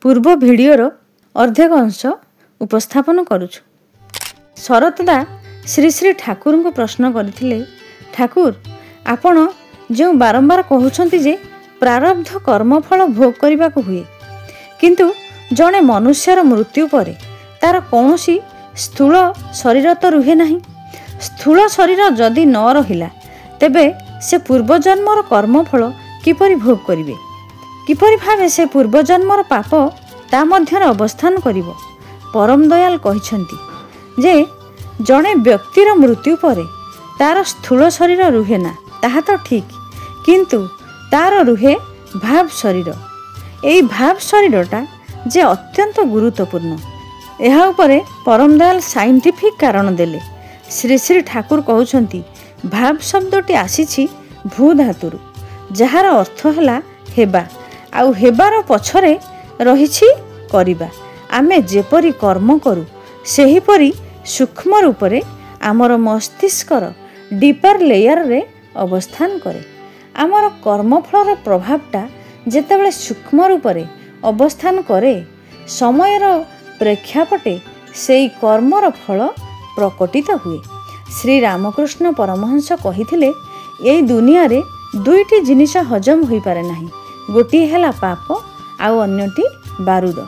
पूर्व भिडियोर अर्धेक अंश उपस्थापन करुछु। शरतदा श्री श्री ठाकुर को प्रश्न करथिले, ठाकुर आपण जो बारंबार कहउछंती जे प्रारब्ध कर्मफल भोग करने को हुए, किंतु जड़े मनुष्यर मृत्यु पर तार कौनसी स्थूल शरीर तो रुहे नहीं। स्थूल शरीर जदि न रहिला तेबे से पूर्वजन्मर कर्मफल किपरि भोग करिवे, किपरि भावे से पूर्वजन्मर पाप ता मध्यरे अवस्थान करिवो। परम दयाल कहिछंती जे जड़े व्यक्तिर मृत्यु पर तार स्थूल शरीर रुहे ना, ताहा तो ठीक, किंतु तार रुहे भाव शरीर। एई भाव शरीरटा जे अत्यंत गुरुत्वपूर्ण, एहा उपरे परम दयाल साइंटिफिक कारण देले। श्री श्री ठाकुर कहउछंती भाव शब्दटी आसीछि भू धातुरु, जहार अर्थ हैला हेबा, आउ हेबार पछरे रहिछि करिबा। आमे जेपरि कर्म करू सेहीपरि सूक्ष्म रूप रे आमर मस्तिष्कर डीपर लेयर रे अवस्थान करे। आमर कर्मफलर प्रभावटा जेतेबेले सूक्ष्म रूप रे अवस्थान करे, समयर प्रेक्षापटे सेई कर्मर फल प्रकटित हुए। श्री रामकृष्ण परमहंस कहिथिले, एई दुनिया रे दुईटी जिनिस हजम होई पारे नाही, गोटी हैला पाप आउ अन्यटी बारूद।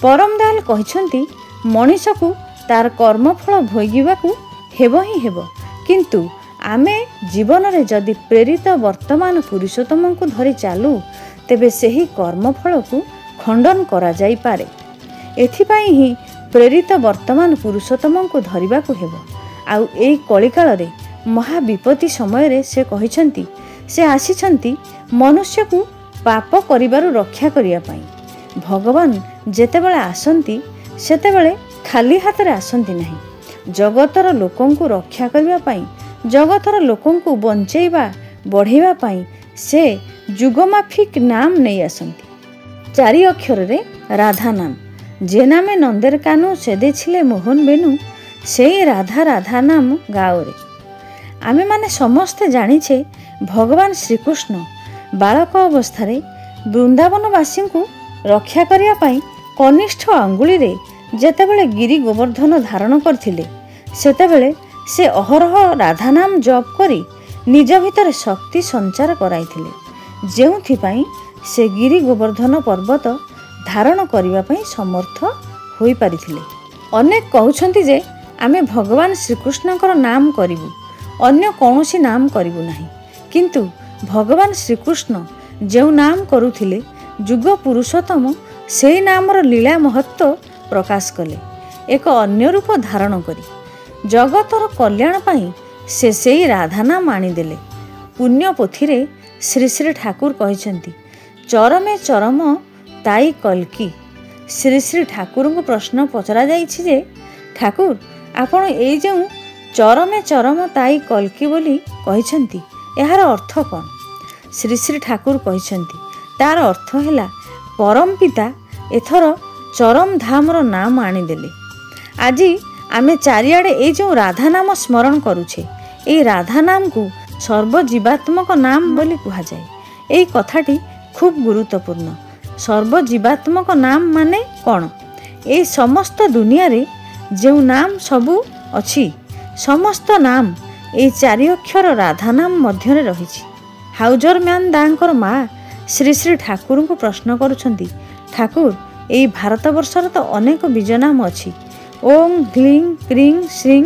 परम दयाल कहिछंती मनीष को तार कर्मफल भोगिबाकू हेबो ही हेबो, किंतु आमे जीवन रे जदि प्रेरित वर्तमान पुरुषोत्तम को धरी चालू तेबे सेही कर्मफल को खंडन करा जाई पारे। एथिपाई ही प्रेरित वर्तमान पुरुषोत्तम को धरिबाकू हेबो। आउ एई कलिकाल रे महाविपत्ति समय रे से कहिछंती से आसीछंती मनुष्य को पाप करिबारु रक्षा करिया पाई। भगवान जेतेबेले आसंती सेतेबेले खाली हाथ रे आसंती नहीं, जगतर लोकन को रक्षा करिया पाई, जगतर लोकन को बंचेइबा बढ़ेइबा पाई से जुगमाफिक नाम नहीं आसंती। चारि अक्षर रे राधा नाम, जे नामे नंदेर कानू सेदे छिले मोहन बेनु, सेई राधा राधा नाम गाओ रे। आमे माने समस्ते जानिछे भगवान श्रीकृष्ण बालक अवस्था वृंदावनवासी को रक्षा करिया पाई कनिष्ठ अंगुली रे जेतेबेले गिरी गोवर्धन धारण करथिले, सेतेबेले से अहरह राधा नाम जप करी निज भितर शक्ति संचार कराइथिले, जेउथिपाई से गिरी गोवर्धन पर्वत धारण करिवा पाई समर्थ होई पारिथिले। अनेक कहउछंती जे आमे भगवान श्रीकृष्णकर नाम करिवु, अन्य कौनसी नाम करिवु नाही, किंतु भगवान श्रीकृष्ण जो नाम करुथिले जुग पुरुषोत्तम सेई नामर लीला महत्व प्रकाश कले। एक अन्य रूप धारण करी जगतर कल्याण पाई से सेई राधा नाम आनीदेले। पुण्य पोथी रे श्री श्री ठाकुर कहिछंती, चरमे चरम ताई कल्की। श्री श्री ठाकुर को प्रश्न पचरा जाइछि जे ठाकुर आपण एई जो चरमे चरम ताई कल्की बोली कहिछंती, एहार अर्थ कौन? श्री श्री ठाकुर कहिछंती तार अर्थ हैला परम पिता एथर चरम धामर नाम आनीदेले। आज आमे चारिआडे ए जो राधा नाम स्मरण करुछे, ए राधा नाम को सर्वजीवात्मक नाम बोली कहा जाए। एई कथाटी खूब गुरुत्वपूर्ण। सर्वजीवात्मक नाम माने कौन? ए समस्त दुनिया रे जो नाम सबू अछि, समस्त नाम ए चारि अक्षर राधा नाम मध्यरे रहिछि। हाउजर म्यान दांकर माँ श्री श्री ठाकुर को प्रश्न करुछंती, ठाकुर एई भारत वर्षर तो अनेक बीज नाम अछि, ओम ग्लीं क्रीं श्रीं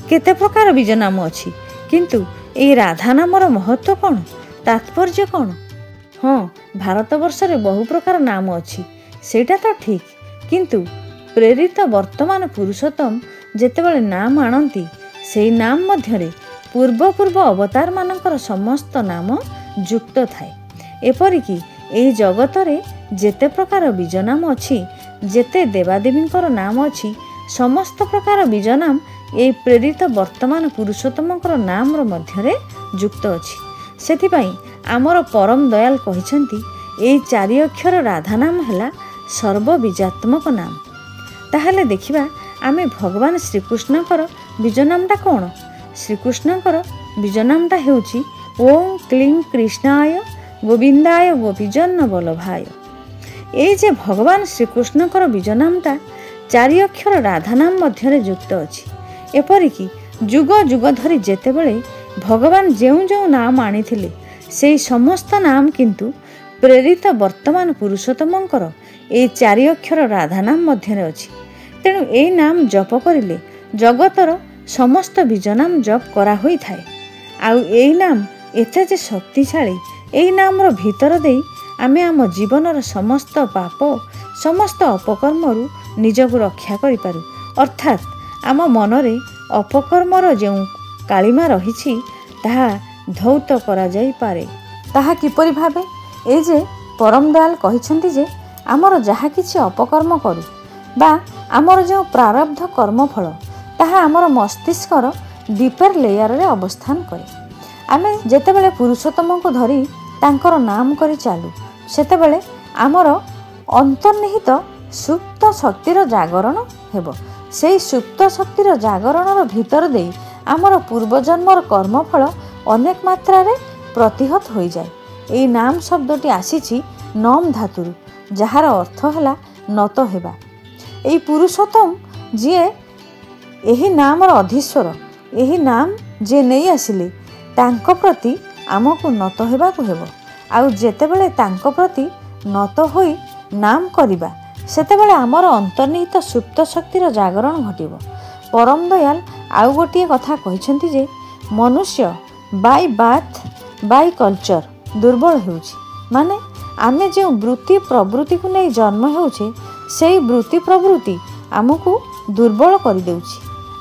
केते प्रकार बीज नाम अछि, किंतु एई राधा नामर महत्व कौन, तात्पर्य कौन? हाँ, भारत वर्षरे बहु प्रकार नाम अछि, सेटा तो ठीक, किंतु प्रेरित वर्तमान पुरुषोत्तम जेतेबेले नाम आणंती सेई नाम मध्यरे पूर्व पूर्व अवतार मानकर समस्त नाम युक्त थाए। एपरिकी एई जगतरे जेते प्रकार बीज नाम अछि, जेते देवादेवींकर नाम अछि, समस्त प्रकार बीज नाम एई प्रेरित वर्तमान पुरुषोत्तमकर नामर मध्यरे युक्त अछि। सेथिपाई आमर परम दयाल कहिछंती एई चारि अक्षर राधा नाम हैला सर्वबीजात्मक नाम। ताहले देखिबा आमे भगवान श्रीकृष्णकर बीज नामटा कौन? श्रीकृष्णकर बीज नामटा हेउछि ओम क्लीं कृष्णाय गोविंदाय गोपीजन बल्लभाय। এই ଯେ ଭଗବାନ ଶ୍ରୀକୃଷ୍ଣଙ୍କର ବୀଜ ନାମଟା 4 ଅକ୍ଷର ରାଧା ନାମ ମଧ୍ୟରେ ଯୁକ୍ତ ଅଛି। ଏପରିକି ଯୁଗ ଯୁଗ ଧରି ଯେତେବେଳେ ଭଗବାନ ଯେଉଁ ଯେଉଁ ନାମ ଆଣିଥିଲେ ସେହି ସମସ୍ତ ନାମ କିନ୍ତୁ ପ୍ରେରିତ ବର୍ତ୍ତମାନ ପୁରୁଷୋତ୍ତମଙ୍କର ଏହି 4 ଅକ୍ଷର ରାଧା ନାମ ମଧ୍ୟରେ ଅଛି। ତେଣୁ ଏହି ନାମ ଜପ କରିଲେ ଜଗତର ସମସ୍ତ ବୀଜ ନାମ ଜପ କରାହୋଇଥାଏ। ଆଉ ଏହି ନାମ ଏତେ ଯେ ଶକ୍ତିଶାଳୀ, ଏହି ନାମର ଭିତର ଦେଇ ଆମେ ଆମ ଜୀବନର ସମସ୍ତ ପାପ ସମସ୍ତ ଅପକର୍ମରୁ ନିଜକୁ ରକ୍ଷା କରିପାରୁ। ଅର୍ଥାତ୍ ଆମ ମନରେ ଅପକର୍ମର ଯେଉଁ କାଳିମା ରହିଛି ତାହା ଧୌତ କରାଯାଇପାରେ। ତାହା କିପରି ଭାବେ? এই যে ପରମ ଦୟାଲ କହିଛନ୍ତି ଯେ ଆମର ଯାହା କିଛି ଅପକର୍ମ କରୁ ବା ଆମର ଯେଉଁ ପ୍ରାରବ୍ଧ କର୍ମଫଳ ତାହା ଆମର ମସ୍ତିଷ୍କର ଡିପର ଲେୟାରରେ ଅବସ୍ଥାନ କରେ। ଆମେ ଯେତେବେଳେ ପୁରୁଷୋତ୍ତମଙ୍କୁ ଧରି ତାଙ୍କର ନାମ କରି ଚାଲୁ ସେତେବେଳେ ଆମର ଅନ୍ତର୍ନିହିତ ସୁପ୍ତ ଶକ୍ତିର ଜାଗରଣ ହେବ। ସେହି ସୁପ୍ତ ଶକ୍ତିର ଜାଗରଣର ଭିତର ଦେଇ ଆମର ପୂର୍ବଜନ୍ମର କର୍ମଫଳ ଅନେକ ମାତ୍ରାରେ ପ୍ରତିହତ ହୋଇଯାଏ। ଏହି ନାମ ଶବ୍ଦଟି ଆସିଛି ନମ ଧାତୁରୁ, ଯାହାର ଅର୍ଥ ହେଲା ନତ ହେବା। ଏହି ପୁରୁଷୋତ୍ତମ ଯିଏ ଏହି ନାମର ଅଧୀଶ୍ୱର, ଏହି ନାମ ଯିଏ ନେଇ ଆସିଲେ ତାଙ୍କ ପ୍ରତି ଆମକୁ ନତ ହେବାକୁ ହେବ। ଆଉ ଯେତେବେଳେ ତାଙ୍କ ପ୍ରତି ନତ ହୋଇ ନାମ କରିବା ସେତେବେଳେ ଆମର ଅନ୍ତର୍ନିହିତ ସୁପ୍ତ ଶକ୍ତିର ଜାଗରଣ ଘଟିବ। ପରମ ଦୟାଲ ଆଉ ଗୋଟିଏ କଥା କହିଛନ୍ତି ଯେ ମନୁଷ୍ୟ ବାଇ ବାର୍ଥ ବାଇ କଲଚର ଦୁର୍ବଳ ହେଉଛି। ମାନେ ଆମେ ଯେଉଁ ବୃତ୍ତି ପ୍ରବୃତ୍ତିକୁ ନେଇ ଜନ୍ମ ହେଉଛେ ସେହି ବୃତ୍ତି ପ୍ରବୃତ୍ତି ଆମକୁ ଦୁର୍ବଳ କରିଦେଉଛି।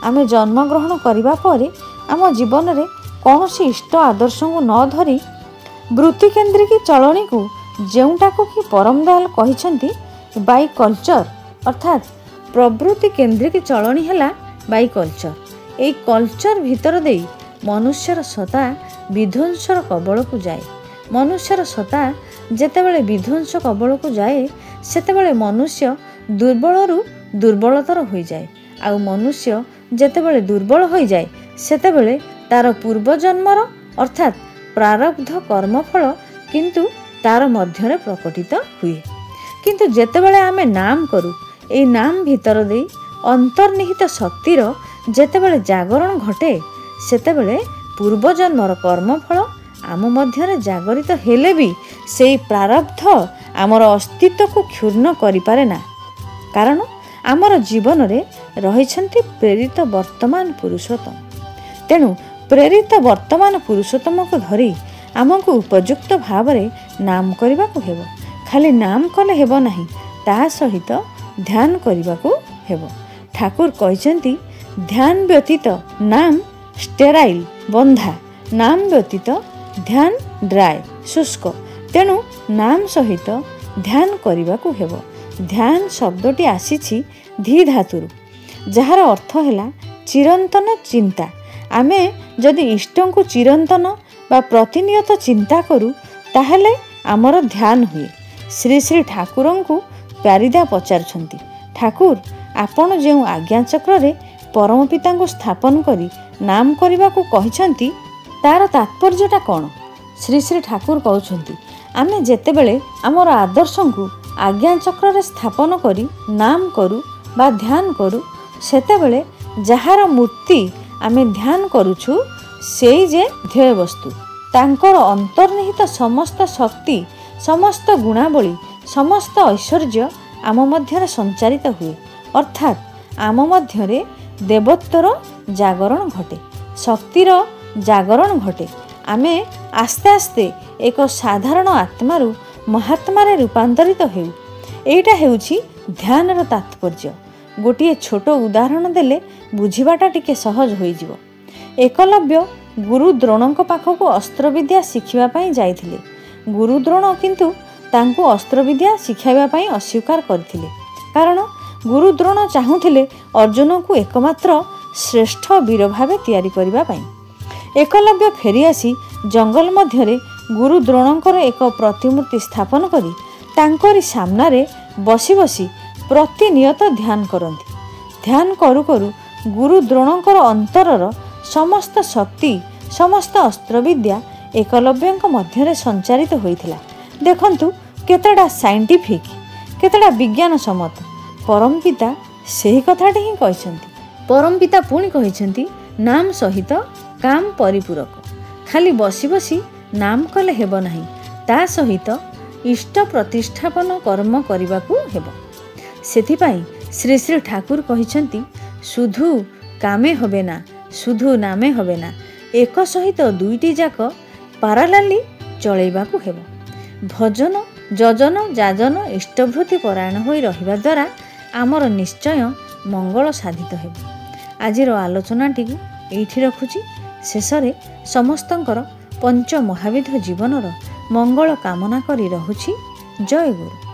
ଆମେ ଜନ୍ମଗ୍ରହଣ କରିବା ପରେ ଆମ ଜୀବନରେ କୌଣସି ଇଷ୍ଟ ଆଦର୍ଶଙ୍କୁ ନ ଧରି ବୃତ୍ତିକେନ୍ଦ୍ରିକ ଚଳଣିକୁ ଯେଉଁଟାକୁ କି ପରମ ଦୟାଲ କହିଛନ୍ତି ବାଇ କଲଚର, ଅର୍ଥାତ୍ ପ୍ରବୃତ୍ତି କେନ୍ଦ୍ରିକ ଚଳଣି ହେଲା ବାଇ କଲଚର। ଏହି କଲଚର ଭିତର ଦେଇ ମନୁଷ୍ୟର ସତ୍ତା ବିଧ୍ୱଂସର କବଳକୁ ଯାଏ। ମନୁଷ୍ୟର ସତ୍ତା ଯେତେବେଳେ ବିଧ୍ୱଂସ କବଳକୁ ଯାଏ ସେତେବେଳେ ମନୁଷ୍ୟ ଦୁର୍ବଳରୁ ଦୁର୍ବଳତର ହୋଇଯାଏ। ଆଉ ମନୁଷ୍ୟ ଯେତେବେଳେ ଦୁର୍ବଳ ହୋଇଯାଏ ସେତେବେଳେ ତାର ପୂର୍ବଜନ୍ମର ଅର୍ଥାତ୍ ପ୍ରାରବ୍ଧ କର୍ମଫଳ କିନ୍ତୁ ତାର ମଧ୍ୟରେ ପ୍ରକଟିତ ହୁଏ। କିନ୍ତୁ ଯେତେବେଳେ ଆମେ ନାମ କରୁ ଏହି ନାମ ଭିତର ଦେଇ ଅନ୍ତର୍ନିହିତ ଶକ୍ତିର ଯେତେବେଳେ ଜାଗରଣ ଘଟେ ସେତେବେଳେ ପୂର୍ବଜନ୍ମର କର୍ମଫଳ ଆମ ମଧ୍ୟରେ ଜାଗରିତ ହେଲେ ବି ସେହି ପ୍ରାରବ୍ଧ ଆମର ଅସ୍ତିତ୍ୱକୁ କ୍ଷୁର୍ଣ୍ଣ କରିପାରେ ନା। କାରଣ ଆମର ଜୀବନରେ ରହିଛନ୍ତି ପ୍ରେରିତ ବର୍ତ୍ତମାନ ପୁରୁଷୋତ୍ତମ। ତେଣୁ ପ୍ରେରିତ ବର୍ତ୍ତମାନ ପୁରୁଷୋତ୍ତମକୁ ଧରି ଆମକୁ ଉପଯୁକ୍ତ ଭାବରେ ନାମ କରିବାକୁ ହେବ। ଖାଲି ନାମ କଲେ ହେବ ନାହିଁ, ତାହା ସହିତ ଧ୍ୟାନ କରିବାକୁ ହେବ। ଠାକୁର କହିଛନ୍ତି ଧ୍ୟାନ ବ୍ୟତୀତ ନାମ ଷ୍ଟେରାଇଲ ବନ୍ଧା, ନାମ ବ୍ୟତୀତ ଧ୍ୟାନ ଡ୍ରାଏ ଶୁଷ୍କ। ତେଣୁ ନାମ ସହିତ ଧ୍ୟାନ କରିବାକୁ ହେବ। ଧ୍ୟାନ ଶବ୍ଦଟି ଆସିଛି ଧି ଧାତୁରୁ, ଯାହାର ଅର୍ଥ ହେଲା ଚିରନ୍ତନ ଚିନ୍ତା। ଆମେ ଯଦି ଇଷ୍ଟଙ୍କୁ ଚିରନ୍ତନ ବା ପ୍ରତିନିୟତ ଚିନ୍ତା କରୁ ତାହେଲେ ଆମର ଧ୍ୟାନ ହୁଏ। ଶ୍ରୀ ଶ୍ରୀ ଠାକୁରଙ୍କୁ ପ୍ୟାରିଦା ପଚାରୁଛନ୍ତି, ଠାକୁର ଆପଣ ଯେଉଁ ଆଜ୍ଞା ଚକ୍ରରେ ପରମ ପିତାଙ୍କୁ ସ୍ଥାପନ କରି ନାମ କରିବାକୁ କହିଛନ୍ତି ତାର ତାତ୍ପର୍ଯ୍ୟଟା କ'ଣ? ଶ୍ରୀ ଶ୍ରୀ ଠାକୁର କହୁଛନ୍ତି ଆମେ ଯେତେବେଳେ ଆମର ଆଦର୍ଶଙ୍କୁ ଆଜ୍ଞା ଚକ୍ରରେ ସ୍ଥାପନ କରି ନାମ କରୁ ବା ଧ୍ୟାନ କରୁ ସେତେବେଳେ ଯାହାର ମୂର୍ତ୍ତି ଆମେ ଧ୍ୟାନ କରୁଛୁ ସେଇ ଯେ ଧ୍ୟେୟ ବସ୍ତୁ, ତାଙ୍କର ଅନ୍ତର୍ନିହିତ ସମସ୍ତ ଶକ୍ତି ସମସ୍ତ ଗୁଣାବଳୀ ସମସ୍ତ ଐଶ୍ୱର୍ଯ୍ୟ ଆମ ମଧ୍ୟରେ ସଞ୍ଚାରିତ ହୁଏ। ଅର୍ଥାତ୍ ଆମ ମଧ୍ୟରେ ଦେବତ୍ୱର ଜାଗରଣ ଘଟେ, ଶକ୍ତିର ଜାଗରଣ ଘଟେ। ଆମେ ଆସ୍ତେ ଆସ୍ତେ ଏକ ସାଧାରଣ ଆତ୍ମାରୁ ମହାତ୍ମାରେ ରୂପାନ୍ତରିତ ହେଉ। ଏଇଟା ହେଉଛି ଧ୍ୟାନର ତାତ୍ପର୍ଯ୍ୟ। ଗୋଟିଏ ଛୋଟ ଉଦାହରଣ ଦେଲେ ବୁଝିବାଟା ଟିକେ ସହଜ ହୋଇଯିବ। ଏକଲବ୍ୟ ଗୁରୁ ଦ୍ରୋଣଙ୍କ ପାଖକୁ ଅସ୍ତ୍ରବିଦ୍ୟା ଶିଖିବା ପାଇଁ ଯାଇଥିଲେ। ଗୁରୁ ଦ୍ରୋଣ କିନ୍ତୁ ତାଙ୍କୁ ଅସ୍ତ୍ରବିଦ୍ୟା ଶିଖାଇବା ପାଇଁ ଅସ୍ୱୀକାର କରିଥିଲେ। କାରଣ ଗୁରୁ ଦ୍ରୋଣ ଚାହୁଁଥିଲେ ଅର୍ଜୁନକୁ ଏକମାତ୍ର ଶ୍ରେଷ୍ଠ ବୀର ଭାବେ ତିଆରି କରିବା ପାଇଁ। ଏକଲବ୍ୟ ଫେରିଆସି ଜଙ୍ଗଲ ମଧ୍ୟରେ ଗୁରୁ ଦ୍ରୋଣଙ୍କର ଏକ ପ୍ରତିମୂର୍ତ୍ତି ସ୍ଥାପନ କରି ତାଙ୍କରି ସାମ୍ନାରେ ବସି ବସି ପ୍ରତିନିୟତ ଧ୍ୟାନ କରନ୍ତି। ଧ୍ୟାନ କରୁ କରୁ ଗୁରୁ ଦ୍ରୋଣଙ୍କର ଅନ୍ତରର ସମସ୍ତ ଶକ୍ତି ସମସ୍ତ ଅସ୍ତ୍ରବିଦ୍ୟା ଏକଲବ୍ୟଙ୍କ ମଧ୍ୟରେ ସଞ୍ଚାରିତ ହୋଇଥିଲା। ଦେଖନ୍ତୁ କେତେଟା ସାଇଣ୍ଟିଫିକ୍ କେତେଟା ବିଜ୍ଞାନ ସମ୍ମତ। ପରମ ପିତା ସେହି କଥାଟି ହିଁ କହିଛନ୍ତି। ପରମ ପିତା ପୁଣି କହିଛନ୍ତି, ନାମ ସହିତ କାମ ପରିପୂରକ। ଖାଲି ବସି ବସି ନାମ କଲେ ହେବ ନାହିଁ, ତା ସହିତ ଇଷ୍ଟ ପ୍ରତିଷ୍ଠାପନ କର୍ମ କରିବାକୁ ହେବ। ସେଥିପାଇଁ ଶ୍ରୀ ଶ୍ରୀ ଠାକୁର କହିଛନ୍ତି, শুধু କାମେ হবে ନା, শুধু ନାମେ হবে ନା, ଏକ ସହିତ ଦୁଇଟି ଯାକ ପାରାଲାଲି ଚଳେଇବାକୁ ହେବ। ଭଜନ ଯଜନ ଯାଜନ ଇଷ୍ଟଭୃତି ପରାୟଣ ହୋଇ ରହିବା ଦ୍ୱାରା ଆମର ନିଶ୍ଚୟ ମଙ୍ଗଳ ସାଧିତ ହେବ। ଆଜିର ଆଲୋଚନାଟିକୁ ଏଇଠି ରଖୁଛି। ଶେଷରେ ସମସ୍ତଙ୍କର ପଞ୍ଚ ମହାବିଧ ଜୀବନର ମଙ୍ଗଳ କାମନା କରି ରହୁଛି। ଜୟ ଗୁରୁ।